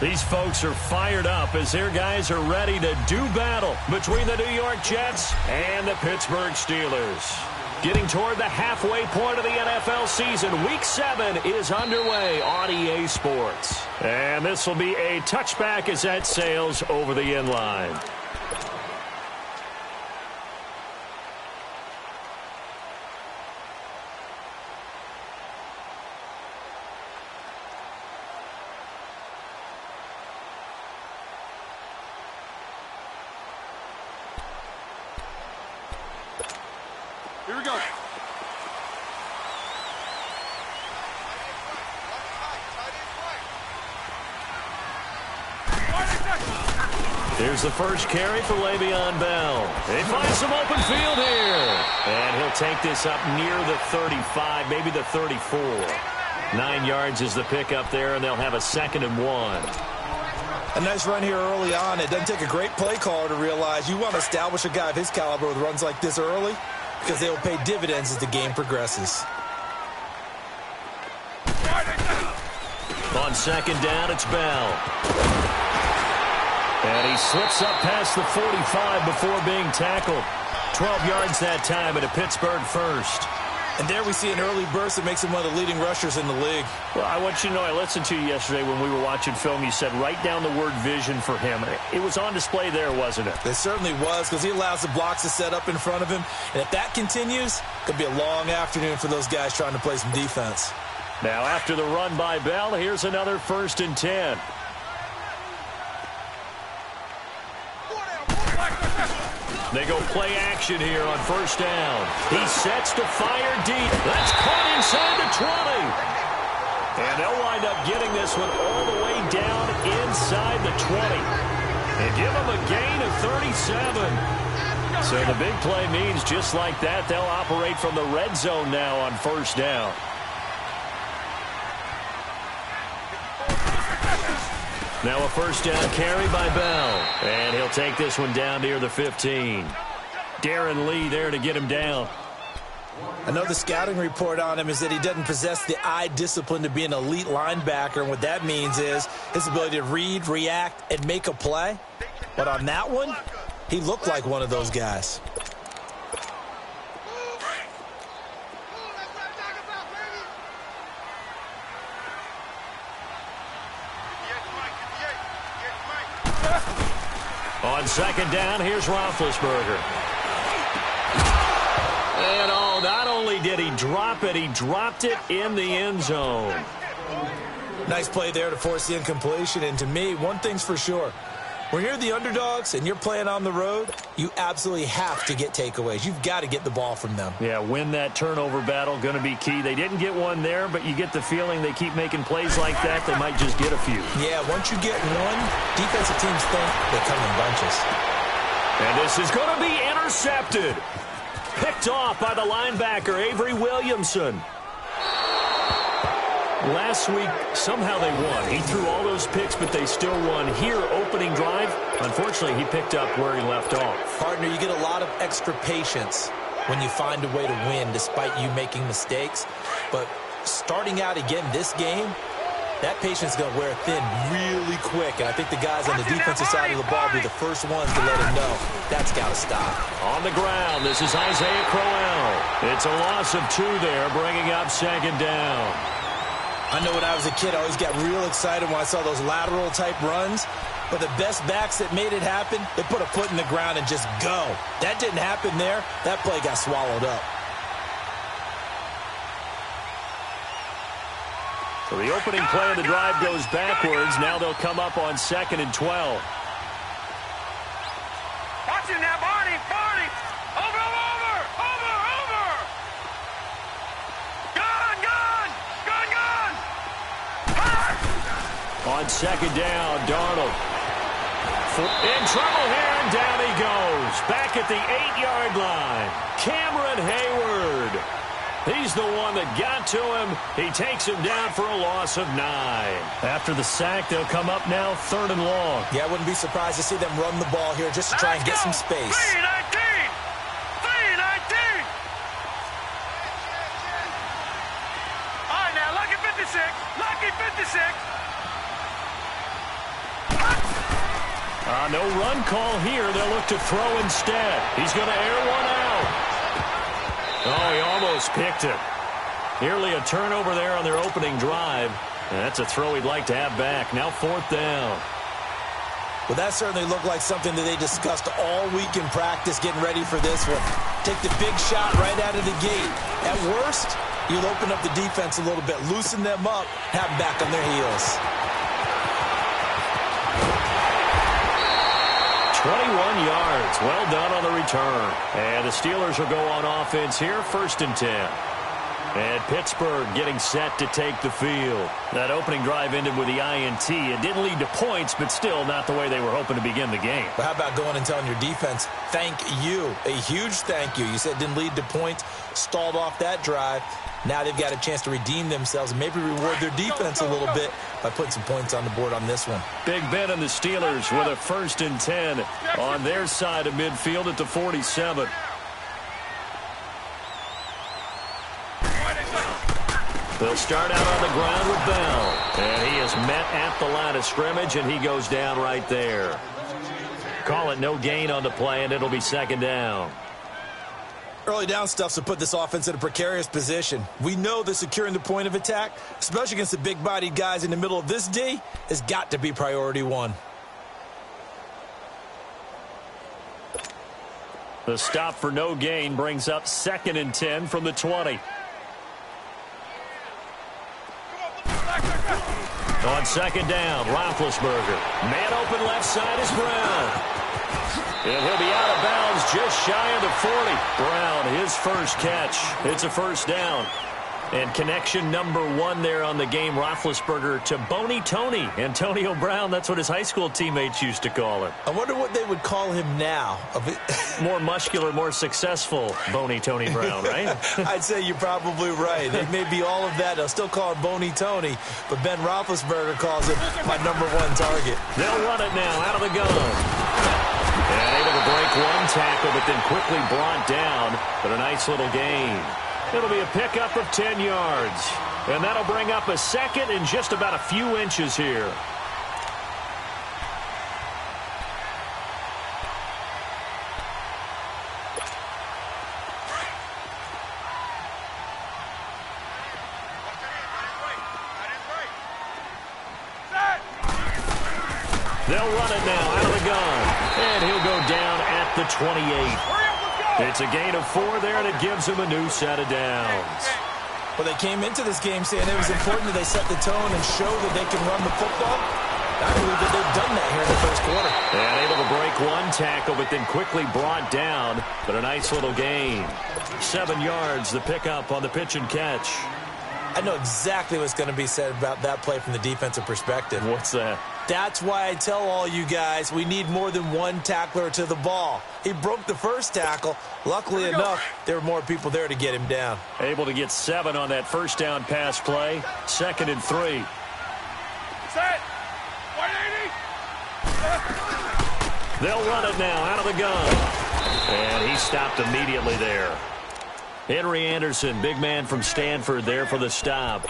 These folks are fired up as their guys are ready to do battle between the New York Jets and the Pittsburgh Steelers. Getting toward the halfway point of the NFL season, Week 7 is underway on EA Sports. And this will be a touchback as that sails over the end line. Here we go. Here's the first carry for Le'Veon Bell. They find some open field here. And he'll take this up near the 35, maybe the 34. 9 yards is the pickup there, and they'll have a 2nd and 1. A nice run here early on. It doesn't take a great play caller to realize you want to establish a guy of his caliber with runs like this early, because they will pay dividends as the game progresses. On 2nd down, it's Bell. And he slips up past the 45 before being tackled. 12 yards that time and a Pittsburgh first. And there we see an early burst that makes him one of the leading rushers in the league. Well, I want you to know, I listened to you yesterday when we were watching film. You said write down the word vision for him. It was on display there, wasn't it? It certainly was, because he allows the blocks to set up in front of him. And if that continues, it could be a long afternoon for those guys trying to play some defense. Now, after the run by Bell, here's another 1st and 10. They go play action here on 1st down. He sets to fire deep. That's caught inside the 20. And they'll wind up getting this one all the way down inside the 20. And give them a gain of 37. So the big play means just like that, they'll operate from the red zone now on 1st down. Now a 1st down carry by Bell. And he'll take this one down near the 15. Darren Lee there to get him down. I know the scouting report on him is that he doesn't possess the eye discipline to be an elite linebacker. And what that means is his ability to read, react, and make a play. But on that one, he looked like one of those guys. On 2nd down, here's Roethlisberger. And not only did he drop it, he dropped it in the end zone. Nice play there to force the incompletion. And to me, one thing's for sure. When you're the underdogs and you're playing on the road, you absolutely have to get takeaways. You've got to get the ball from them. Yeah, win that turnover battle, going to be key. They didn't get one there, but you get the feeling they keep making plays like that, they might just get a few. Yeah, once you get one, defensive teams think they come in bunches. And this is going to be intercepted. Picked off by the linebacker, Avery Williamson. Last week, somehow they won. He threw all those picks, but they still won. Here, opening drive, unfortunately, he picked up where he left off. Partner, you get a lot of extra patience when you find a way to win despite you making mistakes. But starting out again this game, that patience is going to wear thin really quick. And I think the guys on the defensive side of the ball will be the first ones to let him know that's got to stop. On the ground, this is Isaiah Crowell. It's a loss of 2 there, bringing up 2nd down. I know when I was a kid, I always got real excited when I saw those lateral-type runs. But the best backs that made it happen, they put a foot in the ground and just go. That didn't happen there. That play got swallowed up. So the opening play of the drive goes backwards. Now they'll come up on 2nd and 12. Watch it now, Barney. Barney. Over. On 2nd down, Darnold. In trouble here, and down he goes. Back at the 8-yard line. Cameron Hayward. He's the one that got to him. He takes him down for a loss of 9. After the sack, they'll come up now 3rd and long. Yeah, I wouldn't be surprised to see them run the ball here just to try and get some space. 3-19. All right, now, lucky 56. No run call here. They'll look to throw instead. He's going to air one out. Oh, he almost picked it. Nearly a turnover there on their opening drive. And that's a throw he'd like to have back. Now 4th down. Well, that certainly looked like something that they discussed all week in practice getting ready for this one. Take the big shot right out of the gate. At worst, you'll open up the defense a little bit, loosen them up, have them back on their heels. 21 yards. Well done on the return. And the Steelers will go on offense here, 1st and 10. And Pittsburgh getting set to take the field. That opening drive ended with the INT. It didn't lead to points, but still not the way they were hoping to begin the game. But how about going and telling your defense, thank you, a huge thank you. You said it didn't lead to points, stalled off that drive. Now they've got a chance to redeem themselves and maybe reward their defense a little bit by putting some points on the board on this one. Big Ben and the Steelers with a 1st and 10 on their side of midfield at the 47. They'll start out on the ground with Bell. And he is met at the line of scrimmage, and he goes down right there. Call it no gain on the play, and it'll be 2nd down. Early down stuff to put this offense in a precarious position. We know that securing the point of attack, especially against the big-bodied guys in the middle of this D, has got to be priority one. The stop for no gain brings up 2nd and 10 from the 20. On 2nd down, Roethlisberger. Man open left side is Brown. And he'll be out of bounds just shy of the 40. Brown, his first catch. It's a 1st down. And connection number 1 there on the game, Roethlisberger to Boney Tony. Antonio Brown, that's what his high school teammates used to call him. I wonder what they would call him now. More muscular, more successful Boney Tony Brown, right? I'd say you're probably right. It may be all of that. They'll still call him Boney Tony, but Ben Roethlisberger calls him my #1 target. They'll run it now out of the gun. And able to break one tackle, but then quickly brought down. But a nice little gain. It'll be a pickup of 10 yards. And that'll bring up a 2nd and just about a few inches here. They'll run it now out of the gun. And he'll go down at the 28. It's a gain of 4 there, and it gives him a new set of downs. Well, they came into this game saying it was important that they set the tone and show that they can run the football. I believe that they've done that here in the 1st quarter. And able to break one tackle, but then quickly brought down. But a nice little gain. 7 yards, the pickup on the pitch and catch. I know exactly what's going to be said about that play from the defensive perspective. What's that? That's why I tell all you guys we need more than one tackler to the ball. He broke the first tackle. Luckily enough, there were more people there to get him down. Able to get 7 on that 1st down pass play. 2nd and 3. Set. 180. They'll run it now out of the gun. And he stopped immediately there. Henry Anderson, big man from Stanford there for the stop.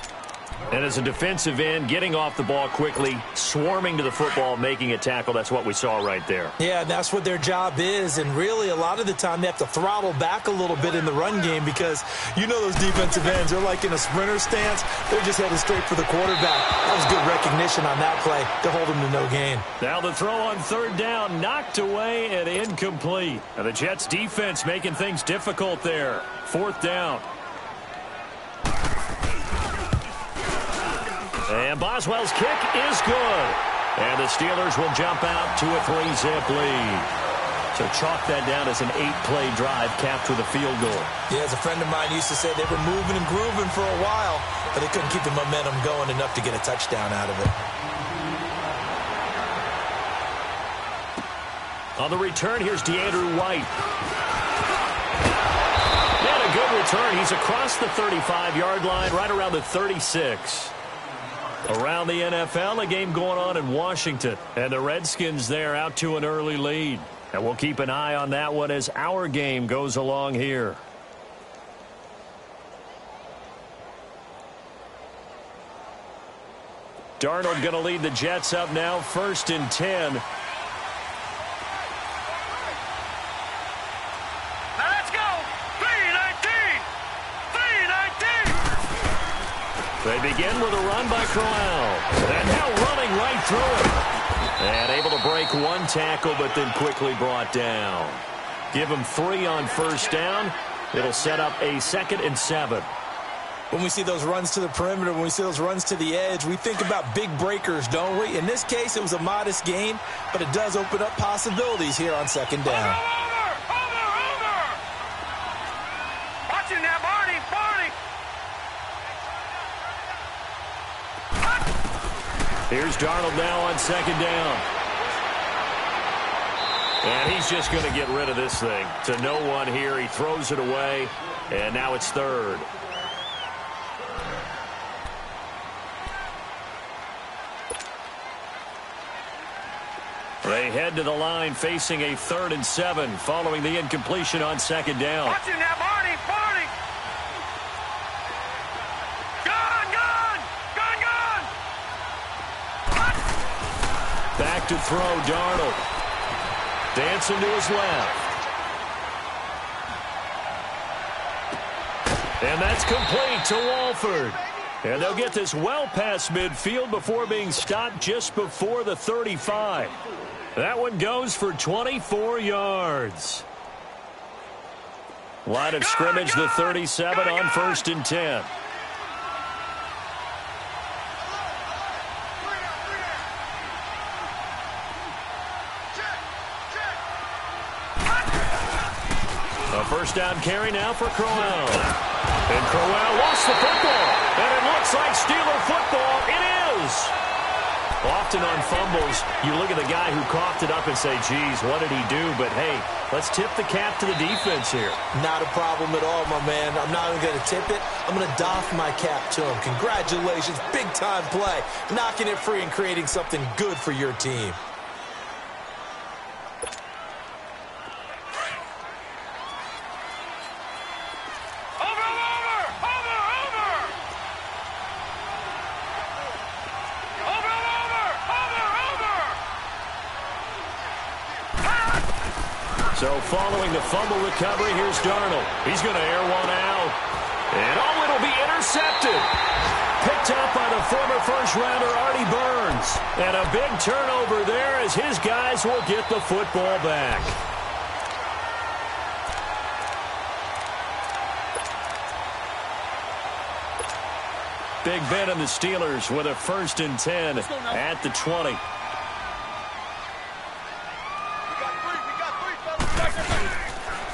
And as a defensive end, getting off the ball quickly, swarming to the football, making a tackle. That's what we saw right there. Yeah, and that's what their job is. And really, a lot of the time, they have to throttle back a little bit in the run game because you know those defensive ends, they're like in a sprinter stance. They're just headed straight for the quarterback. That was good recognition on that play to hold him to no gain. Now the throw on 3rd down, knocked away and incomplete. And the Jets defense making things difficult there. 4th down. And Boswell's kick is good. And the Steelers will jump out to a 3-zip lead. So chalk that down as an 8-play drive capped with a field goal. Yeah, as a friend of mine used to say, they were moving and grooving for a while, but they couldn't keep the momentum going enough to get a touchdown out of it. On the return, here's DeAndre White. And a good return. He's across the 35-yard line, right around the 36. Around the NFL, a game going on in Washington. And the Redskins there out to an early lead. And we'll keep an eye on that one as our game goes along here. Darnold going to lead the Jets up now, 1st and 10. begin with a run by Crowell. And now running right through it. And able to break one tackle, but then quickly brought down. Give him 3 on first down. It'll set up a 2nd and 7. When we see those runs to the perimeter, when we see those runs to the edge, we think about big breakers, don't we? In this case, it was a modest gain, but it does open up possibilities here on 2nd down. Over! Watching that, Barney! Here's Darnold now on 2nd down. And he's just going to get rid of this thing. To no one here. He throws it away, and now it's 3rd. They head to the line facing a 3rd and 7 following the incompletion on 2nd down. Watching that, Barney! Gun! Back to throw, Darnold. Dancing to his left. And that's complete to Walford. And they'll get this well past midfield before being stopped just before the 35. That one goes for 24 yards. Line of scrimmage, the 37 on 1st and 10. A first down carry now for Crowell. And Crowell lost the football. And it looks like Steeler football. It is. Often on fumbles, you look at the guy who coughed it up and say, geez, what did he do? But, hey, let's tip the cap to the defense here. Not a problem at all, my man. I'm not even going to tip it. I'm going to doff my cap to him. Congratulations. Big-time play. Knocking it free and creating something good for your team. So following the fumble recovery, here's Darnold. He's going to air one out. And oh, it'll be intercepted. Picked up by the former first-rounder Artie Burns. And a big turnover there as his guys will get the football back. Big Ben and the Steelers with a 1st and 10 at the 20.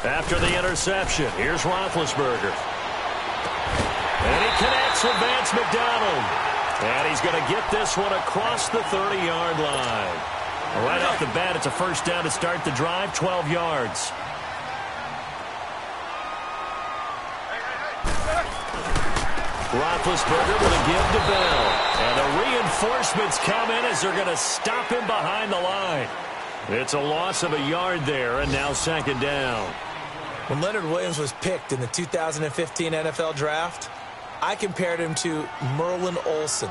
After the interception, here's Roethlisberger. And he connects with Vance McDonald. And he's going to get this one across the 30-yard line. Right off the bat, it's a first down to start the drive, 12 yards. Roethlisberger with a give to Bell. And the reinforcements come in as they're going to stop him behind the line. It's a loss of a yard there, and now 2nd down. When Leonard Williams was picked in the 2015 NFL Draft, I compared him to Merlin Olsen,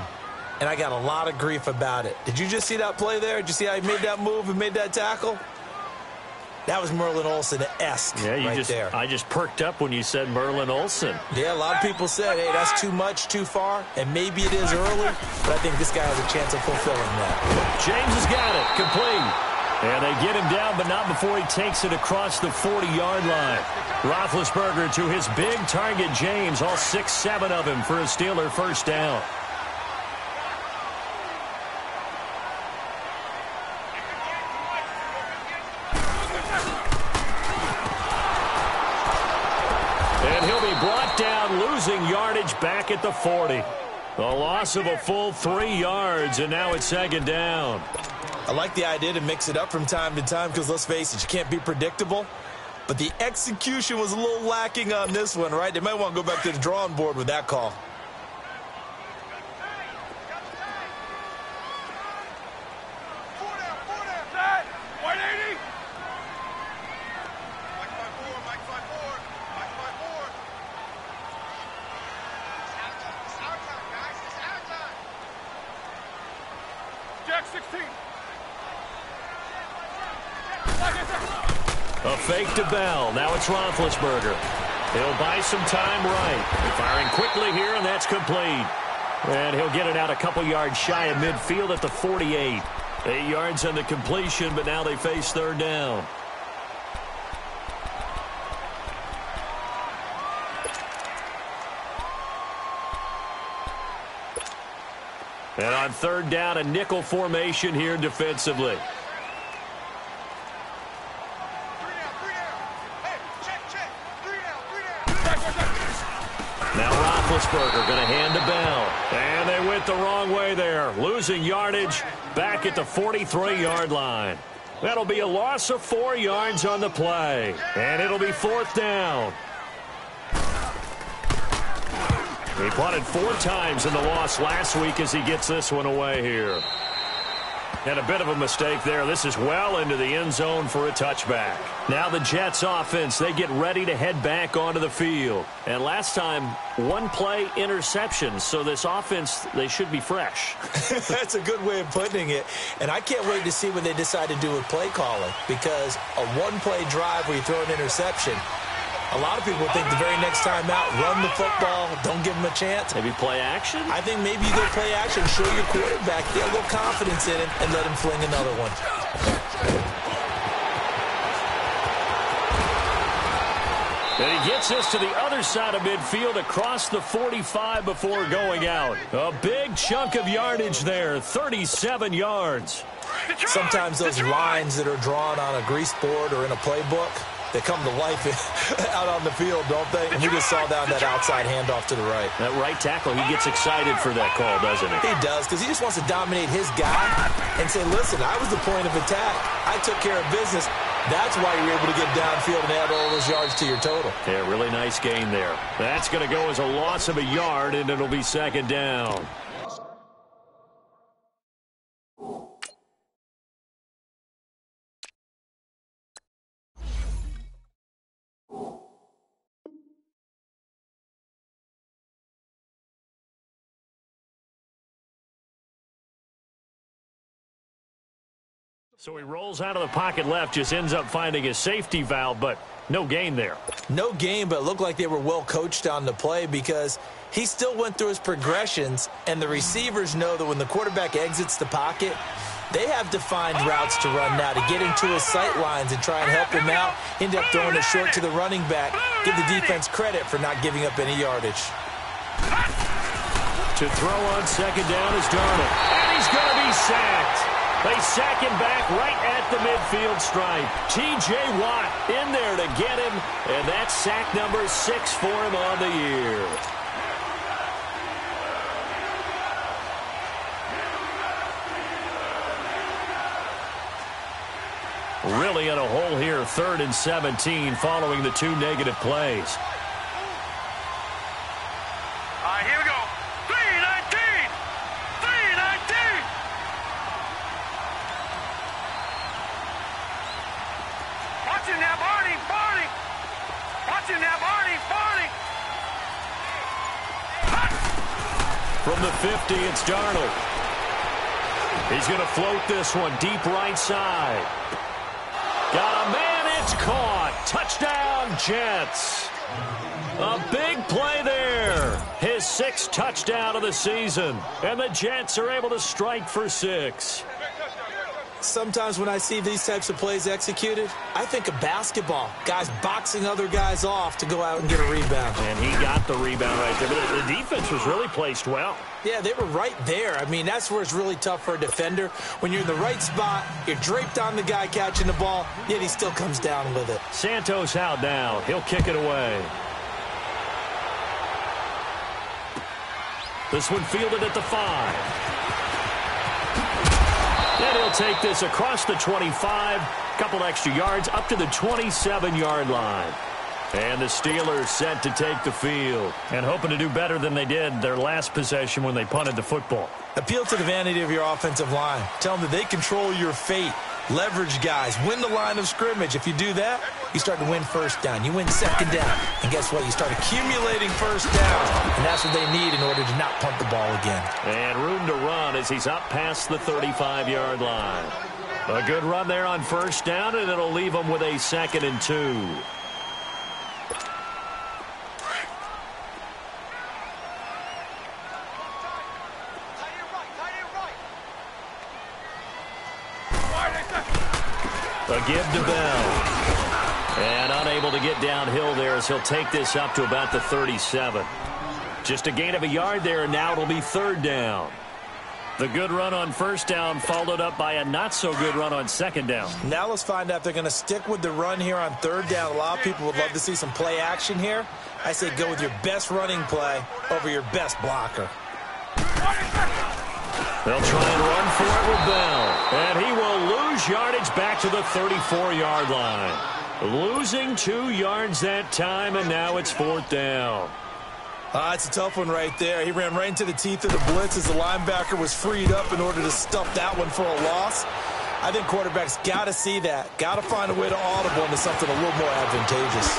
and I got a lot of grief about it. Did you just see that play there? Did you see how he made that move and made that tackle? That was Merlin Olsen-esque there. I just perked up when you said Merlin Olsen. Yeah, a lot of people said, hey, that's too much, too far, and maybe it is early, but I think this guy has a chance of fulfilling that. James has got it, complete. And they get him down, but not before he takes it across the 40-yard line. Roethlisberger to his big target, James, all 6-7 of him for a Steeler first down. And he'll be brought down, losing yardage back at the 40. A loss of a full 3 yards, and now it's 2nd down. I like the idea to mix it up from time to time because, let's face it, you can't be predictable. But the execution was a little lacking on this one, right? They might want to go back to the drawing board with that call. A fake to Bell. Now it's Roethlisberger. He'll buy some time right. Firing quickly here, and that's complete. And he'll get it out a couple yards shy of midfield at the 48. 8 yards on the completion, but now they face third down. And on third down, a nickel formation here defensively. Now Roethlisberger going to hand the bell. And they went the wrong way there. Losing yardage back at the 43-yard line. That'll be a loss of 4 yards on the play. And it'll be fourth down. He punted 4 times in the loss last week as he gets this one away here. And a bit of a mistake there. This is well into the end zone for a touchback. Now the Jets offense, they get ready to head back onto the field. And last time, 1-play interception. So this offense, they should be fresh. That's a good way of putting it. And I can't wait to see what they decide to do with play calling. Because a 1-play drive where you throw an interception, a lot of people think the very next time out, run the football, don't give them a chance. Maybe play action? I think maybe you go play action, show your quarterback, get a little confidence in him, and let him fling another one. And he gets this to the other side of midfield across the 45 before going out. A big chunk of yardage there, 37 yards. Sometimes those lines that are drawn on a grease board or in a playbook, they come to life out on the field, don't they? And we just saw down that outside handoff to the right. That right tackle, he gets excited for that call, doesn't he? He does, because he just wants to dominate his guy and say, listen, I was the point of attack. I took care of business. That's why you're able to get downfield and add all those yards to your total. Yeah, really nice gain there. That's going to go as a loss of a yard, and it'll be second down. So he rolls out of the pocket left, just ends up finding a safety valve, but no gain there. No gain, but it looked like they were well coached on the play because he still went through his progressions, and the receivers know that when the quarterback exits the pocket, they have defined routes to run now to get into his sight lines and try and help him out. End up throwing it short to the running back. Give the defense credit for not giving up any yardage. To throw on second down is Darnold, and he's going to be sacked. They sack him back right at the midfield stripe. T.J. Watt in there to get him, and that's sack number 6 for him on the year. Really in a hole here, 3rd and 17 following the 2 negative plays. Here we go. 319! 319! Watch him now, Barney! Barney! Watch him now, Barney! Barney! From the 50, it's Darnold. He's going to float this one deep right side. Got a man, it's caught. Touchdown, Jets. A big play there. His 6th touchdown of the season. And the Jets are able to strike for 6. Sometimes when I see these types of plays executed, I think of basketball. Guys boxing other guys off to go out and get a rebound. And he got the rebound right there. But the defense was really placed well. Yeah, they were right there. I mean, that's where it's really tough for a defender. When you're in the right spot, you're draped on the guy catching the ball, yet he still comes down with it. Santos out now. He'll kick it away. This one fielded at the 5. And he'll take this across the 25, couple extra yards up to the 27-yard line. And the Steelers set to take the field and hoping to do better than they did their last possession when they punted the football. Appeal to the vanity of your offensive line. Tell them that they control your fate. Leverage guys. Win the line of scrimmage. If you do that, you start to win first down. You win second down. And guess what? You start accumulating first downs. And that's what they need in order to not punt the ball again. And room to run as he's up past the 35-yard line. A good run there on first down, and it'll leave them with a 2nd and 2. A give to Bell. And unable to get downhill there as he'll take this up to about the 37. Just a gain of a yard there, and now it'll be third down. The good run on first down followed up by a not-so-good run on second down. Now let's find out if they're going to stick with the run here on third down. A lot of people would love to see some play action here. I say go with your best running play over your best blocker. They'll try and run for it with Bell. And he will lose yardage back to the 34-yard line. Losing 2 yards that time, and now it's fourth down. It's a tough one right there. He ran right into the teeth of the blitz as the linebacker was freed up in order to stuff that one for a loss. I think quarterbacks got to see that. Got to find a way to audible into something a little more advantageous.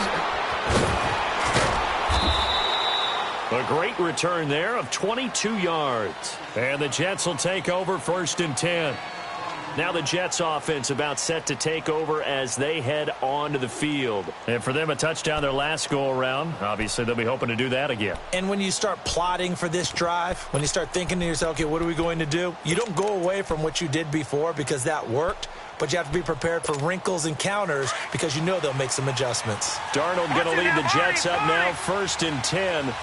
A great return there of 22 yards. And the Jets will take over first and 10. Now the Jets offense about set to take over as they head onto the field. And for them, a touchdown their last go-around. Obviously, they'll be hoping to do that again. And when you start plotting for this drive, when you start thinking to yourself, okay, what are we going to do? You don't go away from what you did before because that worked, but you have to be prepared for wrinkles and counters because you know they'll make some adjustments. Darnold going to lead the Jets up now, first and 10.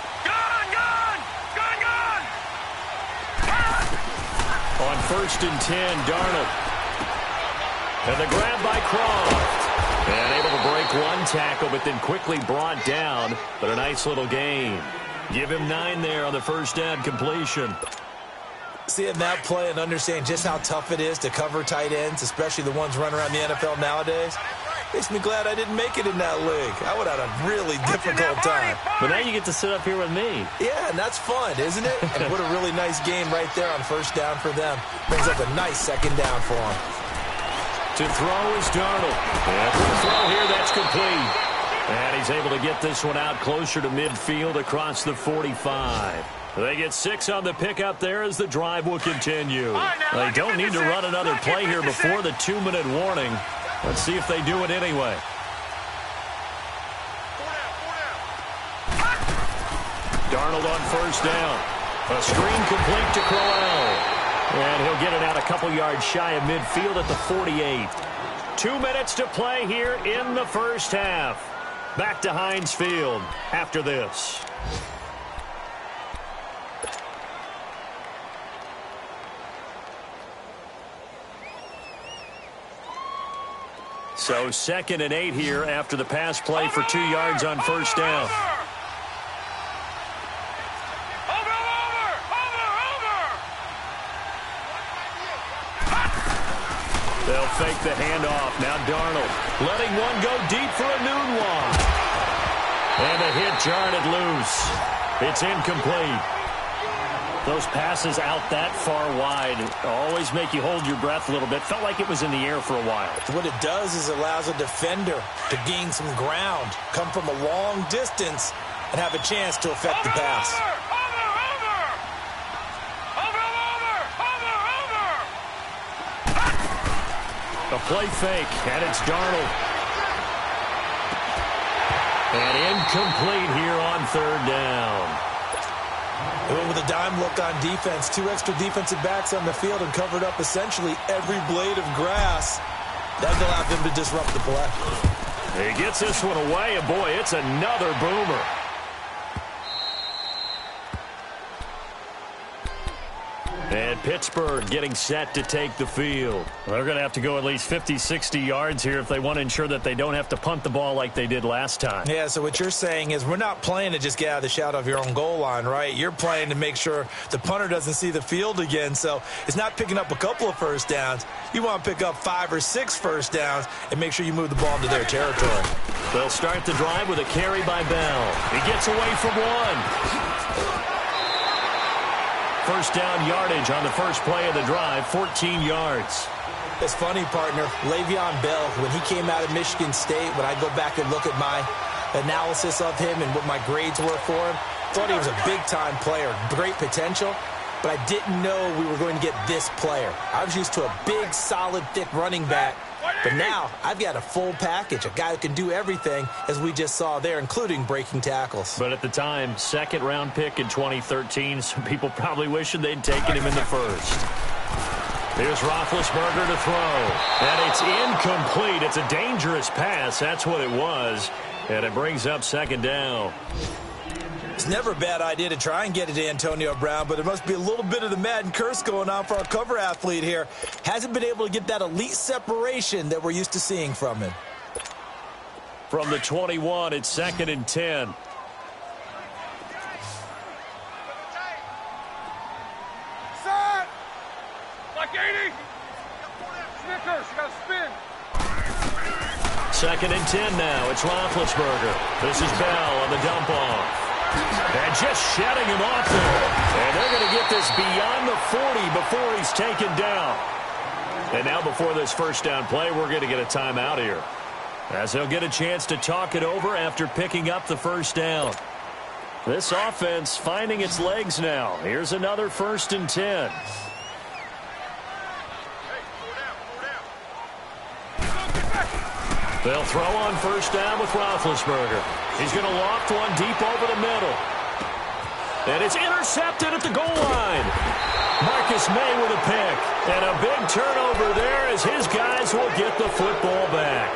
On first and 10, Darnold. And the grab by Croft. And able to break one tackle, but then quickly brought down. But a nice little gain. Give him 9 there on the first down completion. Seeing that play and understanding just how tough it is to cover tight ends, especially the ones running around the NFL nowadays, makes me glad I didn't make it in that league. I would have had a really difficult time. But now you get to sit up here with me. Yeah, and that's fun, isn't it? And what a really nice game right there on first down for them. Brings up a nice second down for them. To throw is Darnold. And for the throw here, that's complete. And he's able to get this one out closer to midfield across the 45. They get 6 on the pickup there as the drive will continue. They don't need to run another play here before the 2-minute warning. Let's see if they do it anyway. Darnold on first down. A screen complete to Crowell. And he'll get it out a couple yards shy of midfield at the 48. 2 minutes to play here in the first half. Back to Heinz Field after this. So 2nd and 8 here after the pass play for 2 yards on first down. They'll fake the handoff. Now Darnold letting one go deep for a noon walk. And the hit jarred it loose. It's incomplete. Those passes out that far wide always make you hold your breath a little bit. Felt like it was in the air for a while. What it does is it allows a defender to gain some ground, come from a long distance, and have a chance to affect the pass. A play fake, and it's Darnold. And incomplete here on third down. They went with a dime look on defense. 2 extra defensive backs on the field and covered up essentially every blade of grass. That allowed them to disrupt the play. He gets this one away, and boy, it's another boomer. And Pittsburgh getting set to take the field. They're going to have to go at least 50, 60 yards here if they want to ensure that they don't have to punt the ball like they did last time. Yeah, so what you're saying is we're not playing to just get out of the shadow of your own goal line, right? You're playing to make sure the punter doesn't see the field again. So it's not picking up a couple of first downs. You want to pick up 5 or 6 first downs and make sure you move the ball into their territory. They'll start the drive with a carry by Bell. He gets away from one. First down yardage on the first play of the drive, 14 yards. It's funny, partner. Le'Veon Bell, when he came out of Michigan State, when I go back and look at my analysis of him and what my grades were for him, thought he was a big-time player, great potential, but I didn't know we were going to get this player. I was used to a big, solid, thick running back, but now I've got a full package, a guy who can do everything, as we just saw there, including breaking tackles. But at the time, second-round pick in 2013, some people probably wishing they'd taken him in the first. Here's Roethlisberger to throw. And it's incomplete. It's a dangerous pass. That's what it was. And it brings up second down. It's never a bad idea to try and get it to Antonio Brown, but there must be a little bit of the Madden curse going on for our cover athlete here. Hasn't been able to get that elite separation that we're used to seeing from him. From the 21, it's 2nd and 10. Set! Like 80! Snickers, you gotta spin. 2nd and 10 now. It's Roethlisberger. This is Bell on the dump off. And just shedding him off there. And they're going to get this beyond the 40 before he's taken down. And now before this first down play, we're going to get a timeout here, as they'll get a chance to talk it over after picking up the first down. This offense finding its legs now. Here's another 1st and 10. They'll throw on first down with Roethlisberger. He's going to loft one deep over the middle. And it's intercepted at the goal line. Marcus May with a pick. And a big turnover there as his guys will get the football back.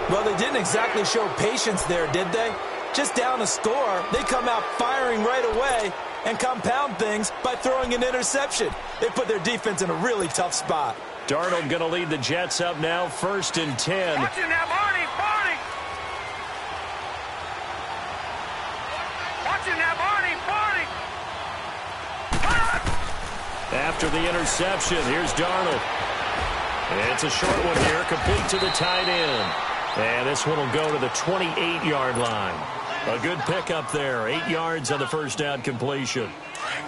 Well, they didn't exactly show patience there, did they? Just down a score, they come out firing right away and compound things by throwing an interception. They put their defense in a really tough spot. Darnold going to lead the Jets up now, 1st and 10. Watch it now, Barney, Barney! Watch it now, Barney, Barney! After the interception, here's Darnold. It's a short one here, complete to the tight end. And this one will go to the 28-yard line. A good pickup there, 8 yards on the first down completion.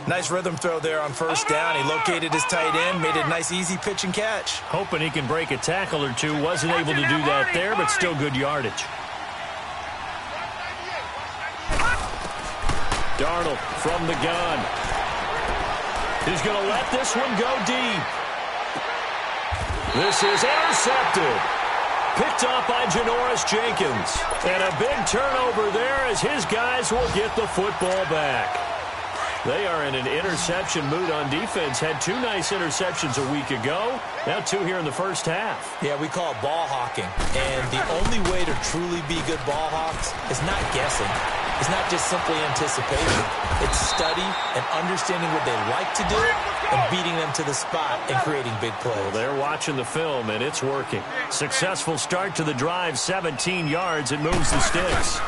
Nice rhythm throw there on first down. He located his tight end, made a nice easy pitch and catch. Hoping he can break a tackle or two. Wasn't able to do that there, but still good yardage. Darnold from the gun. He's going to let this one go deep. This is intercepted. Picked off by Janoris Jenkins. And a big turnover there as his guys will get the football back. They are in an interception mood on defense. Had 2 nice interceptions a week ago. Now 2 here in the first half. Yeah, we call it ball hawking. And the only way to truly be good ball hawks is not guessing. It's not just simply anticipation. It's study and understanding what they like to do and beating them to the spot and creating big plays. Well, they're watching the film, and it's working. Successful start to the drive, 17 yards. It moves the sticks.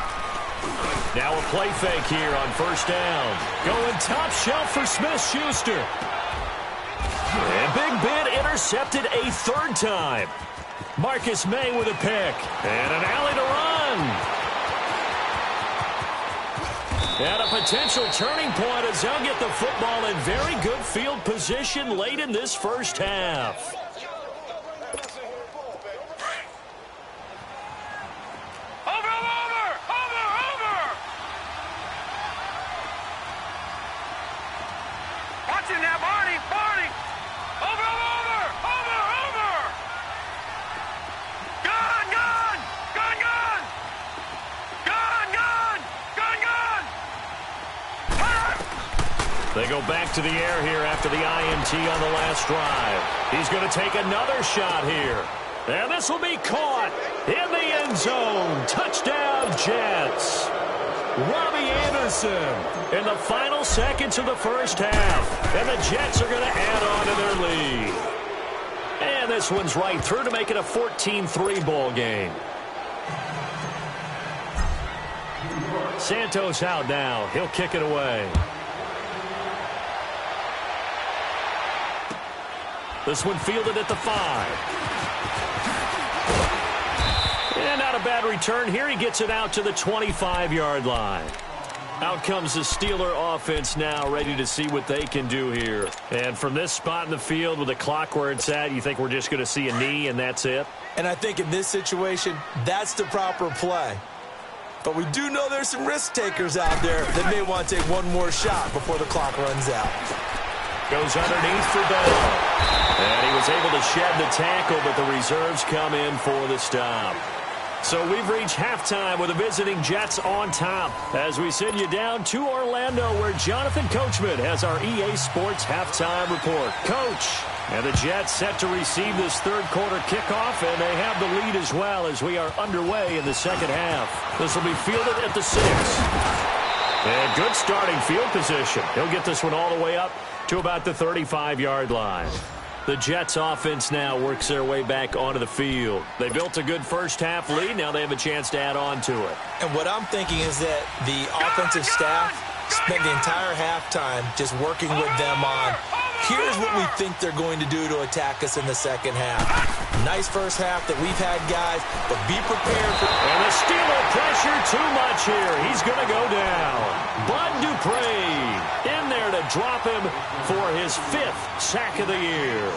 Now a play fake here on first down. Going top shelf for Smith-Schuster. And Big Ben intercepted a 3rd time. Marcus May with a pick. And an alley to run. And a potential turning point as they'll get the football in very good field position late in this first half. Now, Barney, Barney! Over! Gun! They go back to the air here after the INT on the last drive. He's going to take another shot here. And this will be caught in the end zone. Touchdown, Jets. Robbie Anderson in the final seconds of the first half. And the Jets are going to add on to their lead. And this one's right through to make it a 14-3 ball game. Santos out now. He'll kick it away. This one fielded at the 5. And not a bad return here. He gets it out to the 25-yard line. Out comes the Steeler offense now, ready to see what they can do here. And from this spot in the field with the clock where it's at, you think we're just going to see a knee and that's it? And I think in this situation, that's the proper play. But we do know there's some risk takers out there that may want to take one more shot before the clock runs out. Goes underneath for Bell. And he was able to shed the tackle, but the reserves come in for the stop. So we've reached halftime with the visiting Jets on top as we send you down to Orlando where Jonathan Coachman has our EA Sports halftime report. Coach. And the Jets set to receive this third quarter kickoff, and they have the lead as well as we are underway in the second half. This will be fielded at the 6. And good starting field position. He'll get this one all the way up to about the 35-yard line. The Jets offense now works their way back onto the field. They built a good first half lead. Now they have a chance to add on to it. And what I'm thinking is that the offensive staff spent the entire halftime just working with them on, here's what we think they're going to do to attack us in the second half. Nice first half that we've had, guys, but be prepared for... And the Steeler pressure too much here. He's going to go down. Bud Dupree in there to drop him for his 5th sack of the year.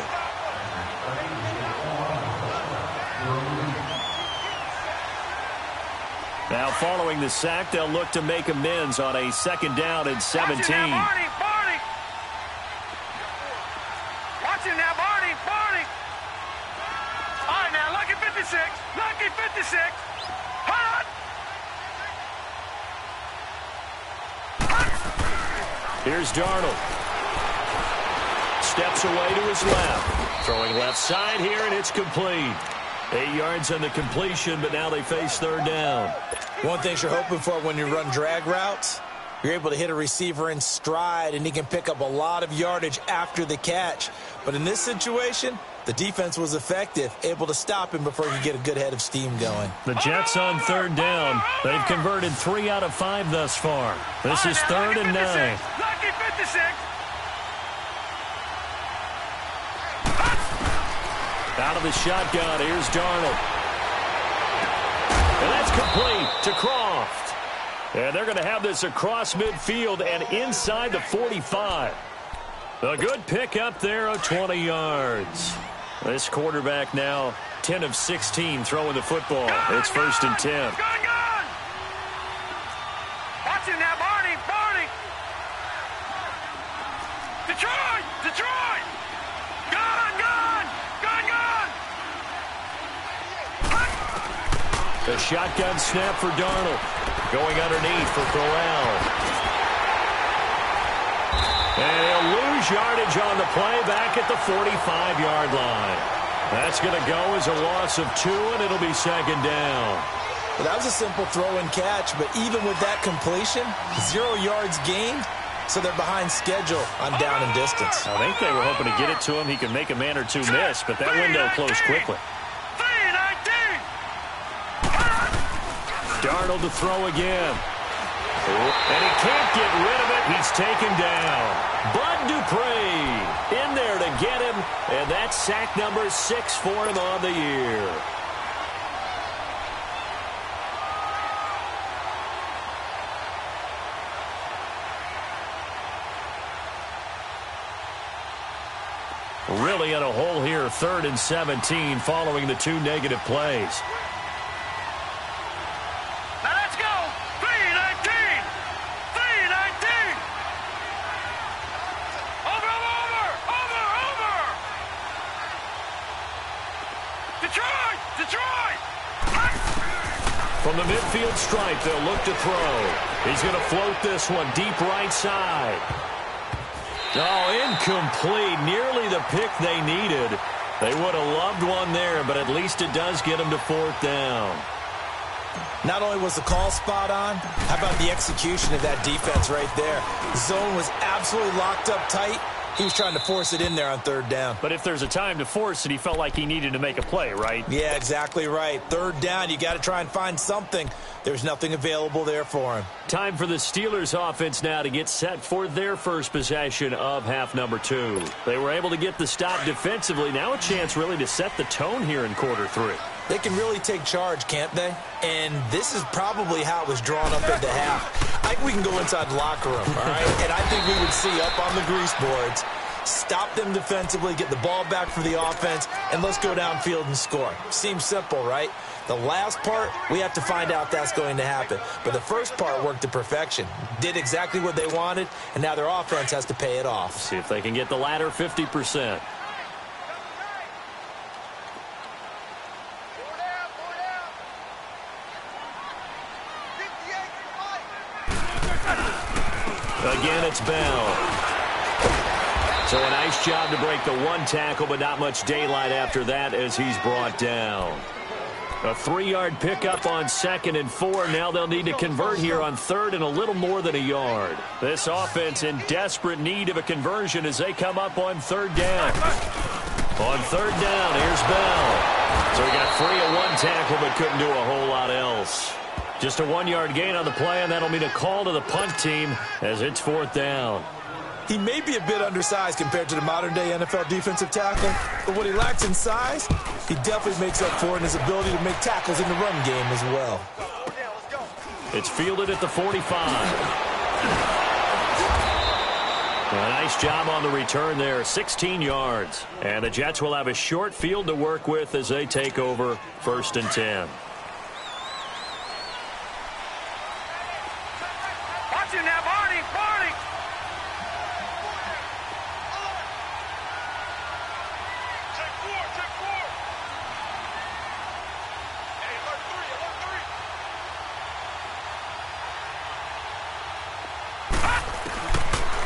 Now following the sack, they'll look to make amends on a 2nd down and 17. Watch him now, Barney. All right, now, lucky 56. Lucky 56. Hot. Here's Darnold. Steps away to his left. Throwing left side here, and it's complete. 8 yards on the completion, but now they face 3rd down. One thing you're hoping for when you run drag routes, you're able to hit a receiver in stride, and he can pick up a lot of yardage after the catch. But in this situation, the defense was effective, able to stop him before he could get a good head of steam going. The Jets on 3rd down. They've converted 3 out of 5 thus far. This is 3rd and 9. Lucky 56. Out of the shotgun, here's Darnold. And that's complete to Croft. And they're going to have this across midfield and inside the 45. A good pick up there of 20 yards. This quarterback now 10 of 16 throwing the football. It's 1st and 10. Gone. Watch him now, Barney. Detroit. Gone. The shotgun snap for Darnold. Going underneath for Corral. And he'll lose yardage on the play back at the 45-yard line. That's going to go as a loss of 2, and it'll be 2nd down. Well, that was a simple throw and catch, but even with that completion, 0 yards gained, so they're behind schedule on down and distance. I think they were hoping to get it to him. He could make a man or two miss, but that window closed quickly. Darnold to throw again. And he can't get rid of it. He's taken down. Bud Dupree in there to get him. And that's sack number 6 for him on the year. Really in a hole here, 3rd and 17 following the 2 negative plays. From the midfield stripe, they'll look to throw. He's going to float this one deep right side. Oh, incomplete. Nearly the pick they needed. They would have loved one there, but at least it does get them to 4th down. Not only was the call spot on, how about the execution of that defense right there? The zone was absolutely locked up tight. He was trying to force it in there on 3rd down. But if there's a time to force it, he felt like he needed to make a play, right? Yeah, exactly right. 3rd down, you got to try and find something. There's nothing available there for him. Time for the Steelers offense now to get set for their first possession of half number 2. They were able to get the stop defensively. Now a chance really to set the tone here in quarter 3. They can really take charge, can't they? And this is probably how it was drawn up at the half. I think we can go inside the locker room, all right? And I think we would see up on the grease boards, stop them defensively, get the ball back for the offense, and let's go downfield and score. Seems simple, right? The last part, we have to find out that's going to happen. But the first part worked to perfection. Did exactly what they wanted, and now their offense has to pay it off. See if they can get the latter 50%. Again, it's Bell. So a nice job to break the one tackle, but not much daylight after that as he's brought down. A 3-yard pickup on 2nd and 4. Now they'll need to convert here on 3rd and a little more than a yard. This offense in desperate need of a conversion as they come up on 3rd down. On 3rd down, here's Bell. So he got free of one tackle but couldn't do a whole lot else. Just a 1-yard gain on the play, and that'll mean a call to the punt team as it's 4th down. He may be a bit undersized compared to the modern-day NFL defensive tackle, but what he lacks in size, he definitely makes up for in his ability to make tackles in the run game as well. It's fielded at the 45. A nice job on the return there, 16 yards. And the Jets will have a short field to work with as they take over 1st and 10. Watch him now, Barney.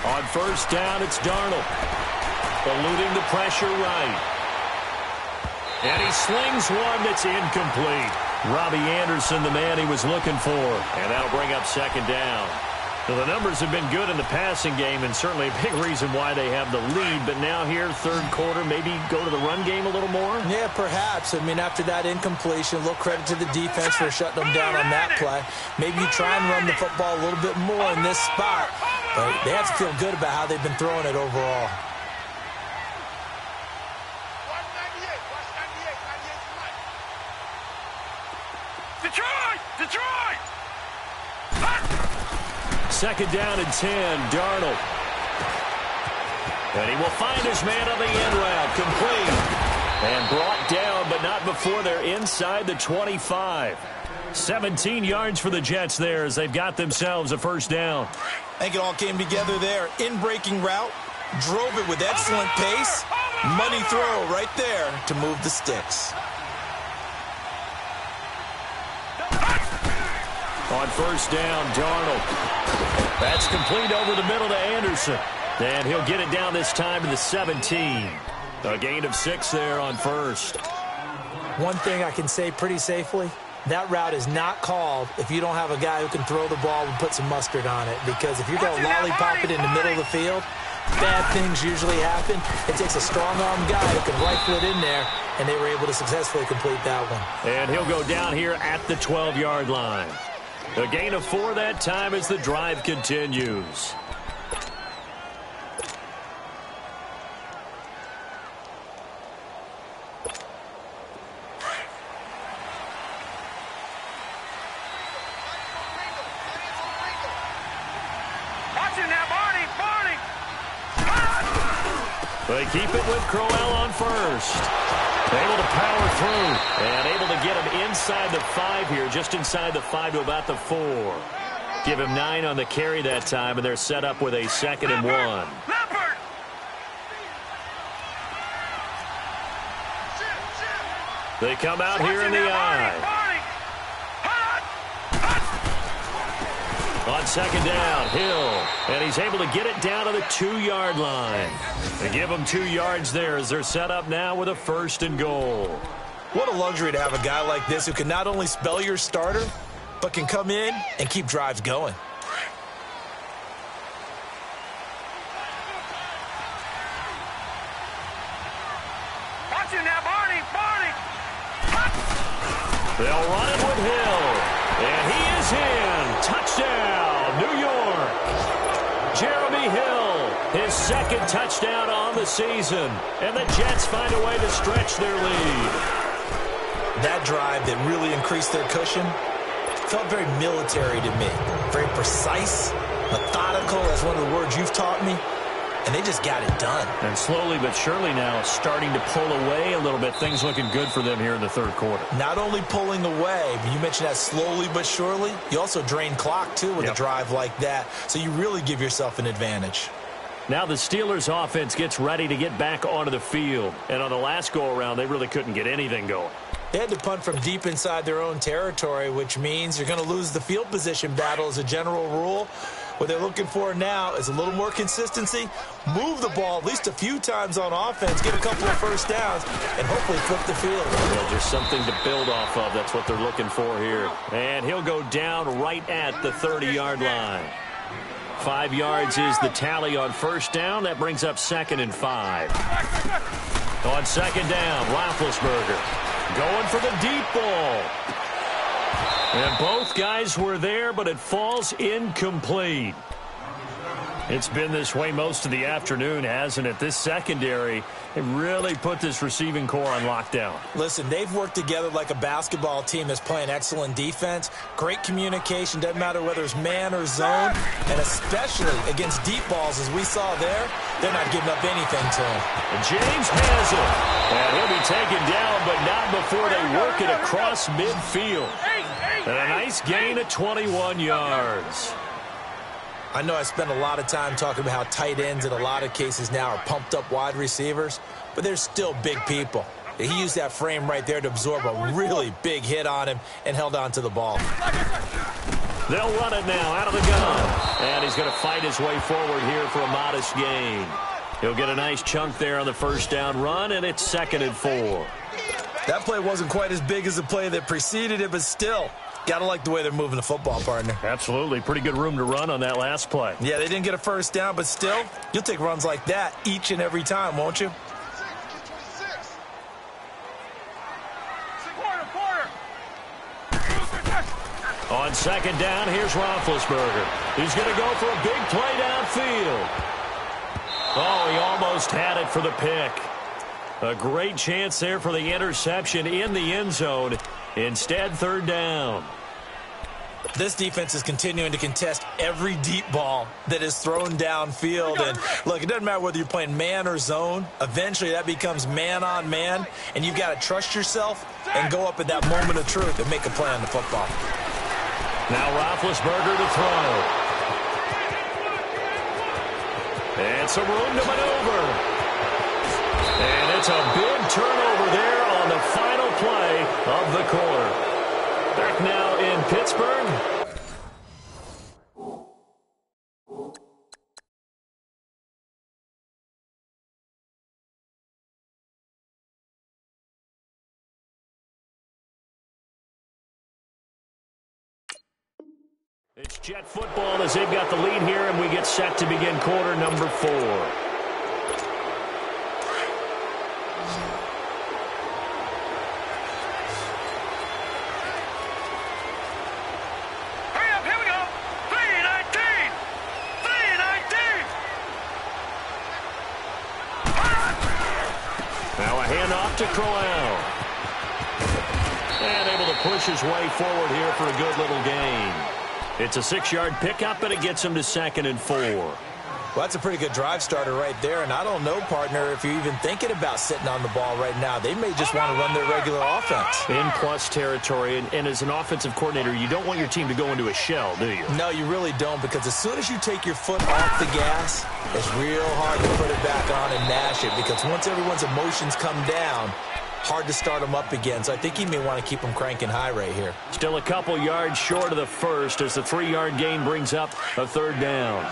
On 1st down, it's Darnold. Eluding the pressure right. And he slings one that's incomplete. Robbie Anderson, the man he was looking for. And that'll bring up 2nd down. So the numbers have been good in the passing game, and certainly a big reason why they have the lead. But now here, 3rd quarter, maybe go to the run game a little more? Yeah, perhaps. I mean, after that incompletion, a little credit to the defense for shutting them down on that play. Maybe you try and run the football a little bit more in this spot. But they have to feel good about how they've been throwing it overall. Detroit! 2nd down and 10, Darnold. And he will find his man on the end route, complete. And brought down, but not before they're inside the 25. 17 yards for the Jets there as they've got themselves a 1st down. I think it all came together there. In-breaking route, drove it with excellent pace. Money throw right there to move the sticks. On 1st down, Darnold. That's complete over the middle to Anderson. And he'll get it down this time to the 17. A gain of 6 there on 1st. One thing I can say pretty safely, that route is not called if you don't have a guy who can throw the ball and put some mustard on it. Because if you're going to lollipop it in the middle of the field, bad things usually happen. It takes a strong-arm guy who can rifle it in there, and they were able to successfully complete that one. And he'll go down here at the 12-yard line. A gain of 4 that time as the drive continues. Watch him now, Barney! They keep it with Crowell on 1st. Able to power through and able to get him inside the 5 here, just inside the 5 to about the 4. Give him 9 on the carry that time, and they're set up with a 2nd and 1. They come out here in the eye. On 2nd down, Hill, and he's able to get it down to the 2-yard line. They give him 2 yards there as they're set up now with a 1st and goal. What a luxury to have a guy like this who can not only spell your starter, but can come in and keep drives going. Watch him now, Barney! They'll run it with Hill, and he is in. Touchdown, New York. Jeremy Hill, his 2nd touchdown on the season, and the Jets find a way to stretch their lead. That drive that really increased their cushion felt very military to me. Very precise, methodical, that's one of the words you've taught me. And they just got it done. And slowly but surely now starting to pull away a little bit. Things looking good for them here in the 3rd quarter. Not only pulling away, but you mentioned that slowly but surely. You also drain clock, too, with a drive like that. So you really give yourself an advantage. Now the Steelers' offense gets ready to get back onto the field. And on the last go-around, they really couldn't get anything going. They had to punt from deep inside their own territory, which means you're going to lose the field position battle as a general rule. What they're looking for now is a little more consistency, move the ball at least a few times on offense, get a couple of first downs, and hopefully flip the field. Well, just something to build off of. That's what they're looking for here. And he'll go down right at the 30-yard line. 5 yards is the tally on first down. That brings up 2nd and 5. On 2nd down, Roethlisberger going for the deep ball. And both guys were there, but it falls incomplete. It's been this way most of the afternoon, hasn't it? This secondary, it really put this receiving core on lockdown. Listen, they've worked together like a basketball team that's playing excellent defense. Great communication, doesn't matter whether it's man or zone. And especially against deep balls, as we saw there, they're not giving up anything to him. And James has it. And he'll be taken down, but not before they work it across midfield. And a nice gain of 21 yards. I know I spend a lot of time talking about how tight ends in a lot of cases now are pumped-up wide receivers, but they're still big people. He used that frame right there to absorb a really big hit on him and held on to the ball. They'll run it now out of the gun. And he's going to fight his way forward here for a modest gain. He'll get a nice chunk there on the first down run, and it's 2nd and 4. That play wasn't quite as big as the play that preceded it, but still, got to like the way they're moving the football, partner. Absolutely. Pretty good room to run on that last play. Yeah, they didn't get a first down, but still, you'll take runs like that each and every time, won't you? On 2nd down, here's Roethlisberger. He's going to go for a big play downfield. Oh, he almost had it for the pick. A great chance there for the interception in the end zone. Instead, 3rd down. This defense is continuing to contest every deep ball that is thrown downfield. And, look, it doesn't matter whether you're playing man or zone. Eventually, that becomes man-on-man, and you've got to trust yourself and go up at that moment of truth and make a play on the football. Now Roethlisberger to throw. And some room to maneuver. And it's a big turnover there on the final play of the quarter. Back now in Pittsburgh. It's Jet football as they've got the lead here, and we get set to begin quarter number 4. To Crowell. And able to push his way forward here for a good little gain. It's a 6-yard pickup, and it gets him to 2nd and 4. Well, that's a pretty good drive starter right there, and I don't know, partner, if you're even thinking about sitting on the ball right now. They may just want to run their regular offense. In plus territory, and as an offensive coordinator, you don't want your team to go into a shell, do you? No, you really don't, because as soon as you take your foot off the gas, it's real hard to put it back on and mash it, because once everyone's emotions come down, hard to start them up again. So I think he may want to keep them cranking high right here. Still a couple yards short of the first as the 3-yard gain brings up a 3rd down.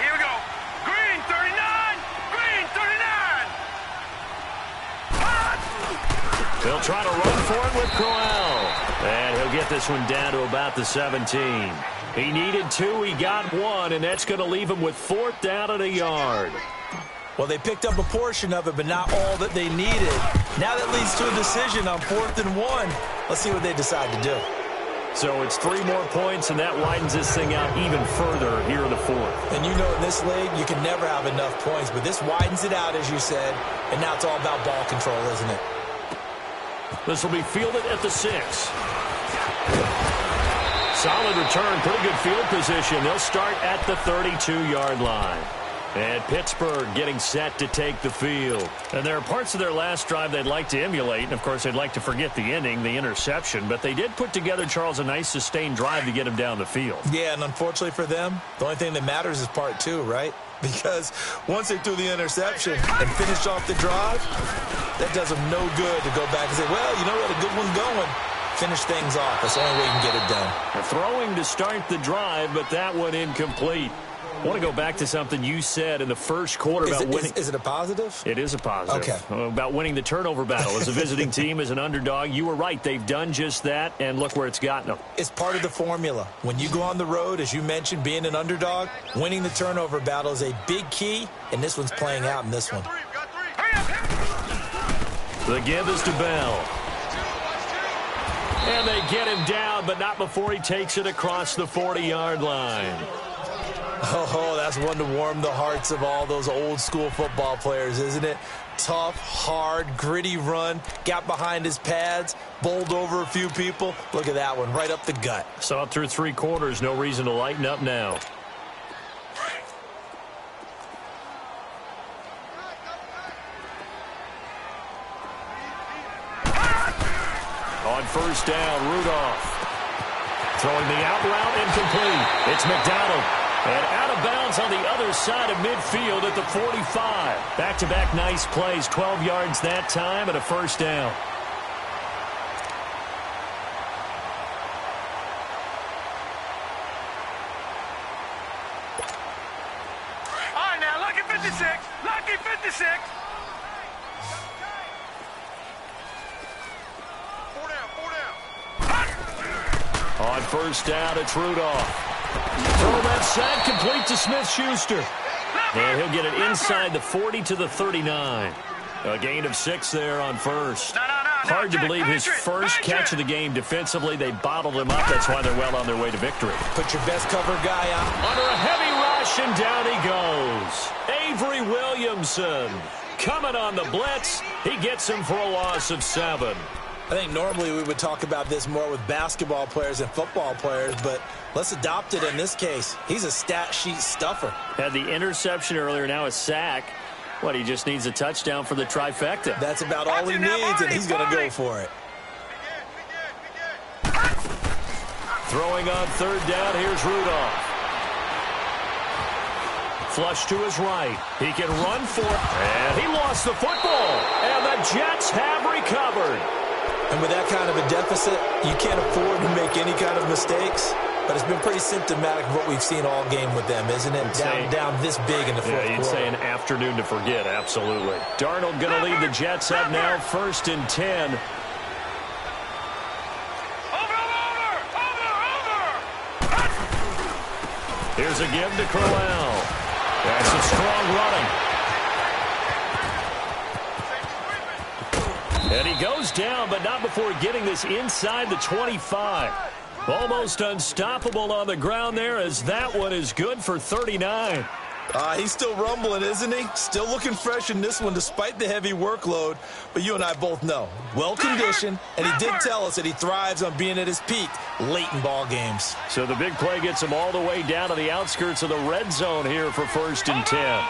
Here we go. Green 39. Green 39. They'll try to run for it with Crowell. And he'll get this one down to about the 17. He needed 2, he got 1, and that's going to leave him with 4th down and a yard. Well, they picked up a portion of it, but not all that they needed. Now that leads to a decision on 4th and 1. Let's see what they decide to do. So it's 3 more points, and that widens this thing out even further here in the 4th. And you know in this league, you can never have enough points, but this widens it out, as you said, and now it's all about ball control, isn't it? This will be fielded at the 6. Solid return, pretty good field position. They'll start at the 32-yard line. And Pittsburgh getting set to take the field. And there are parts of their last drive they'd like to emulate. And, of course, they'd like to forget the ending, the interception. But they did put together, Charles, a nice sustained drive to get him down the field. Yeah, and unfortunately for them, the only thing that matters is part 2, right? Because once they threw the interception and finished off the drive, that does them no good to go back and say, well, you know what, a good one going. finish things off. That's the only way you can get it done. Throwing to start the drive, but that one incomplete. I want to go back to something you said in the first quarter about winning. Is it a positive? It is a positive. Okay. About winning the turnover battle. As a visiting team, as an underdog, you were right. They've done just that, and look where it's gotten them. It's part of the formula. When you go on the road, as you mentioned, being an underdog, winning the turnover battle is a big key, and this one's playing out in this one. The give is to Bell. And they get him down, but not before he takes it across the 40-yard line. Oh, that's one to warm the hearts of all those old-school football players, isn't it? Tough, hard, gritty run, got behind his pads, bowled over a few people. Look at that one, right up the gut. Saw it through 3 quarters, no reason to lighten up now. On first down, Rudolph. Throwing the out route, incomplete. It's McDonald. And out of bounds on the other side of midfield at the 45. Back-to-back nice plays, 12 yards that time and a first down. All right, now, lucky 56. Lucky 56. 4 down. On first down, it's Rudolph. Throw that sack complete to Smith-Schuster. And he'll get it inside the 40 to the 39. A gain of 6 there on first. Hard to believe his first catch of the game defensively. They bottled him up. That's why they're well on their way to victory. Put your best cover guy on. Under a heavy rush, and down he goes. Avery Williamson coming on the blitz. He gets him for a loss of 7. I think normally we would talk about this more with basketball players and football players, but let's adopt it in this case. He's a stat sheet stuffer. Had the interception earlier, now a sack. What, he just needs a touchdown for the trifecta. That's about all he needs, and he's going to go for it. Throwing on third down, here's Rudolph. Flush to his right. He can run for it. And he lost the football. And the Jets have recovered. And with that kind of a deficit, you can't afford to make any kind of mistakes. But it's been pretty symptomatic of what we've seen all game with them, isn't it? Down this big in the fourth quarter. You'd say an afternoon to forget, absolutely. Darnold going to lead the Jets up now, 1st and 10. Here's a give to Crowell. That's a strong running. And he goes down, but not before getting this inside the 25. Almost unstoppable on the ground there, as that one is good for 39. He's still rumbling, isn't he? Still looking fresh in this one despite the heavy workload. But you and I both know, well-conditioned, and he did tell us that he thrives on being at his peak late in ball games. So the big play gets him all the way down to the outskirts of the red zone here for 1st and 10.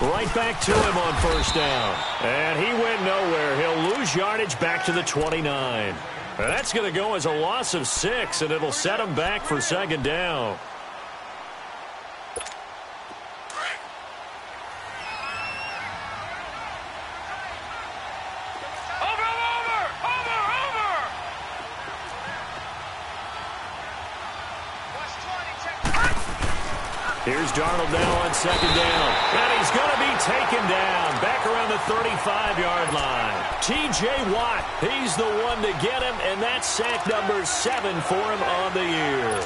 Right back to him on first down. And he went nowhere. He'll lose yardage back to the 29. And that's going to go as a loss of 6, and it'll set him back for 2nd down. Here's Darnold now on 2nd down. And he's going to be taken down back around the 35-yard line. T.J. Watt, he's the one to get him, and that's sack number 7 for him on the year.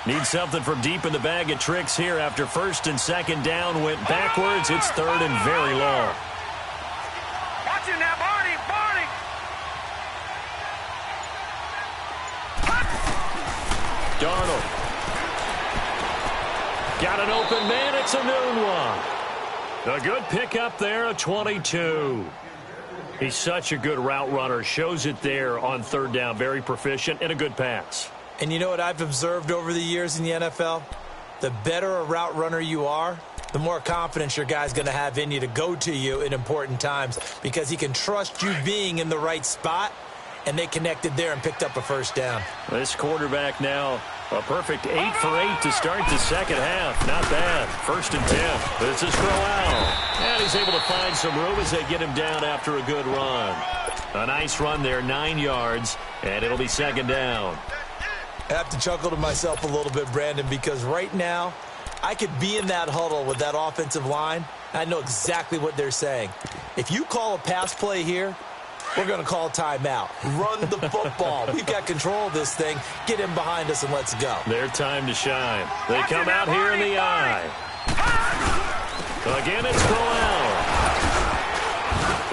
Need something from deep in the bag of tricks here after 1st and 2nd down went backwards. It's 3rd and very long. Watch it now, Barney, Barney. Darnold. Got an open man. It's a noon one. A good pickup there, a 22. He's such a good route runner. Shows it there on 3rd down. Very proficient and a good pass. And you know what I've observed over the years in the NFL? The better a route runner you are, the more confidence your guy's going to have in you to go to you in important times, because he can trust you being in the right spot, and they connected there and picked up a first down. This quarterback now a perfect 8 for 8 to start the second half. Not bad. 1st and 10. This is Crowell. And he's able to find some room as they get him down after a good run. A nice run there, 9 yards, and it'll be 2nd down. I have to chuckle to myself a little bit, Brandon, because right now I could be in that huddle with that offensive line. I know exactly what they're saying. If you call a pass play here, we're going to call timeout. Run the football. We've got control of this thing. Get him behind us and let's go. Their time to shine. They come out here in the eye. Again, it's Crowell.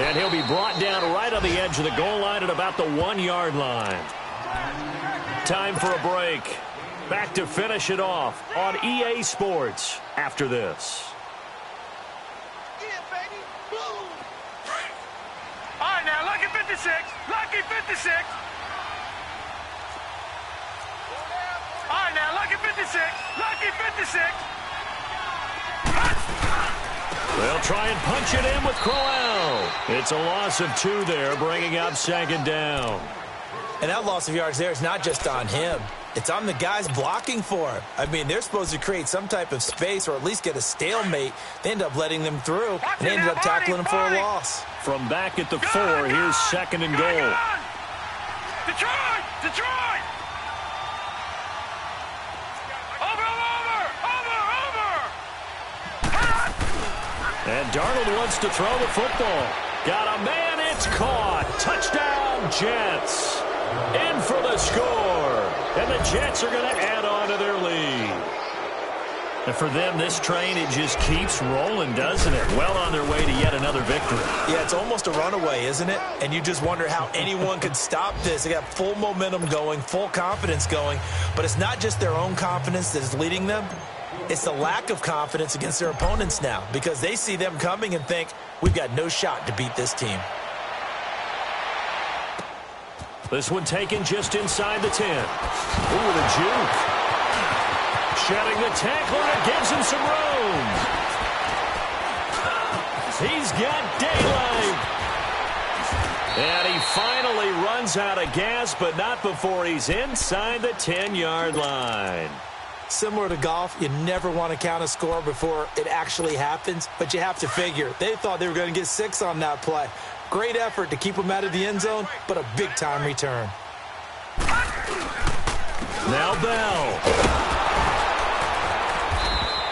And he'll be brought down right on the edge of the goal line at about the 1-yard line. Time for a break. Back to finish it off on EA Sports after this. All right, now, lucky 56. Lucky 56. All right, now, lucky 56. Lucky 56. They'll try and punch it in with Crowell. It's a loss of 2 there, bringing up 2nd down. And that loss of yards there is not just on him. It's on the guys blocking for him. I mean, they're supposed to create some type of space or at least get a stalemate. They end up letting them through, and they ended up tackling them for a loss. From back at the 4, here's 2nd and goal. Detroit! Detroit! Over! And Darnold wants to throw the football. Got a man, it's caught. Touchdown, Jets. In for the score. And the Jets are going to add on to their lead. And for them, this train, it just keeps rolling, doesn't it? Well on their way to yet another victory. Yeah, it's almost a runaway, isn't it? And you just wonder how anyone could stop this. They got full momentum going, full confidence going. But it's not just their own confidence that is leading them. It's the lack of confidence against their opponents now because they see them coming and think, we've got no shot to beat this team. This one taken just inside the 10. Ooh, the juke. Shedding the tackler, it gives him some room. He's got daylight. And he finally runs out of gas, but not before he's inside the 10-yard line. Similar to golf, you never want to count a score before it actually happens, but you have to figure. They thought they were going to get 6 on that play. Great effort to keep them out of the end zone, but a big-time return. Now Bell.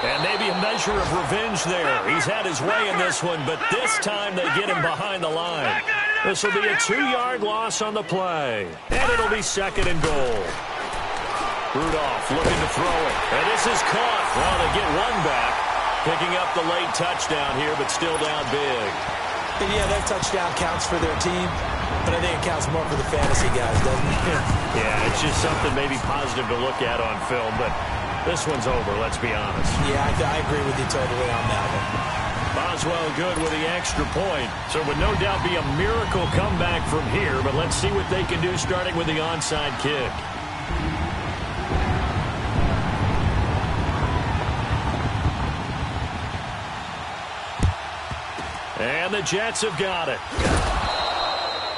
And maybe a measure of revenge there. He's had his way in this one, but this time they get him behind the line. This will be a 2-yard loss on the play, and it'll be 2nd and goal. Rudolph looking to throw it. And this is caught. Well, they get one back. Picking up the late touchdown here, but still down big. And yeah, that touchdown counts for their team, but I think it counts more for the fantasy guys, doesn't it? Yeah, it's just something maybe positive to look at on film, but this one's over, let's be honest. Yeah, I agree with you totally on that one. Boswell good with the extra point. So it would no doubt be a miracle comeback from here, but let's see what they can do starting with the onside kick. And the Jets have got it.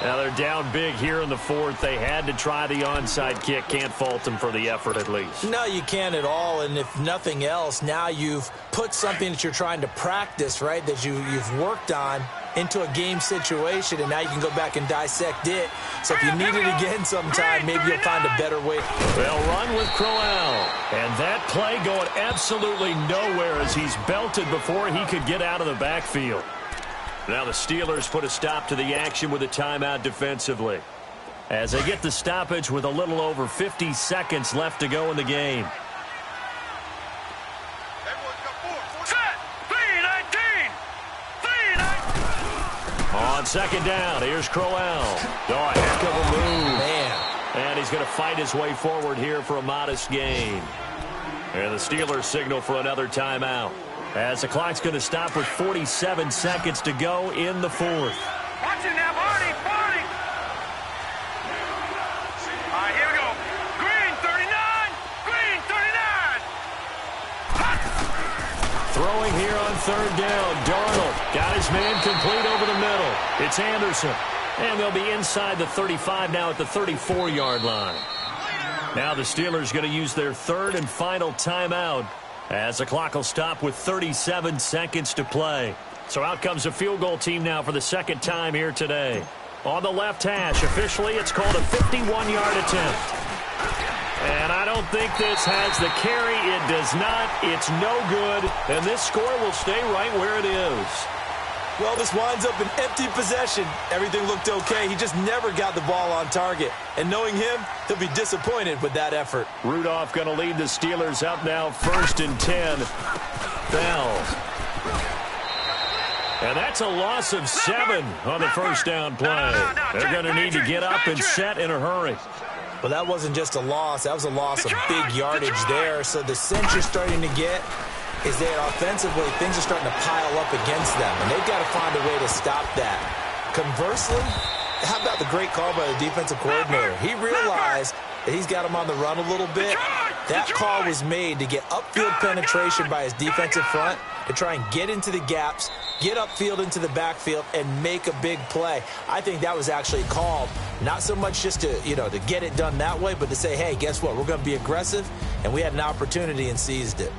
Now they're down big here in the 4th. They had to try the onside kick. Can't fault them for the effort at least. No, you can't at all. And if nothing else, now you've put something that you're trying to practice, right, that you've worked on into a game situation, and now you can go back and dissect it. So if you need it again sometime, maybe you'll find a better way. They'll run with Crowell. And that play going absolutely nowhere as he's belted before he could get out of the backfield. Now the Steelers put a stop to the action with a timeout defensively, as they get the stoppage with a little over 50 seconds left to go in the game. Set! 3-19! 3-19! On 2nd down, here's Crowell. Oh, a heck of a move. Man. And he's going to fight his way forward here for a modest gain. And the Steelers signal for another timeout, as the clock's going to stop with 47 seconds to go in the 4th. Watch it now, Barney! Barney! All right, here we go. Green, 39! Green, 39! Throwing here on 3rd down. Darnold got his man complete over the middle. It's Anderson. And they'll be inside the 35 now at the 34-yard line. Now the Steelers going to use their third and final timeout as the clock will stop with 37 seconds to play. So out comes a field goal team now for the second time here today. On the left hash, officially it's called a 51-yard attempt. And I don't think this has the carry. It does not. It's no good. And this score will stay right where it is. Well, this winds up an empty possession. Everything looked okay. He just never got the ball on target. And knowing him, he'll be disappointed with that effort. Rudolph going to lead the Steelers up now 1st and 10. Bell. And that's a loss of 7 on the first down play. They're going to need to get up and set in a hurry. Well, that wasn't just a loss. That was a loss of big yardage there. So the sense you're starting to get is that offensively things are starting to pile up against them, and they've got to find a way to stop that. Conversely, how about the great call by the defensive coordinator? He realized that he's got him on the run a little bit. That call was made to get upfield penetration by his defensive front to try and get into the gaps, get upfield into the backfield, and make a big play. I think that was actually called not so much just to, to get it done that way, but to say, hey, guess what? We're going to be aggressive, and we had an opportunity and seized it.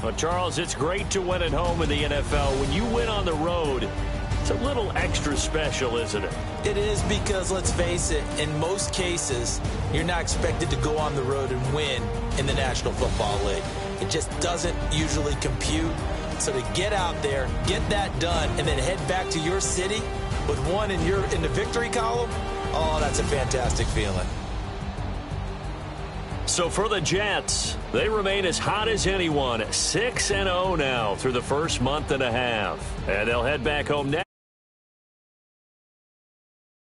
Well, Charles, it's great to win at home in the NFL. When you win on the road, it's a little extra special, isn't it? It is because, let's face it, in most cases, you're not expected to go on the road and win in the National Football League. It just doesn't usually compute. So to get out there, get that done, and then head back to your city with one in the victory column, oh, that's a fantastic feeling. So for the Jets, they remain as hot as anyone, 6-0 now through the first month and a half. And they'll head back home next.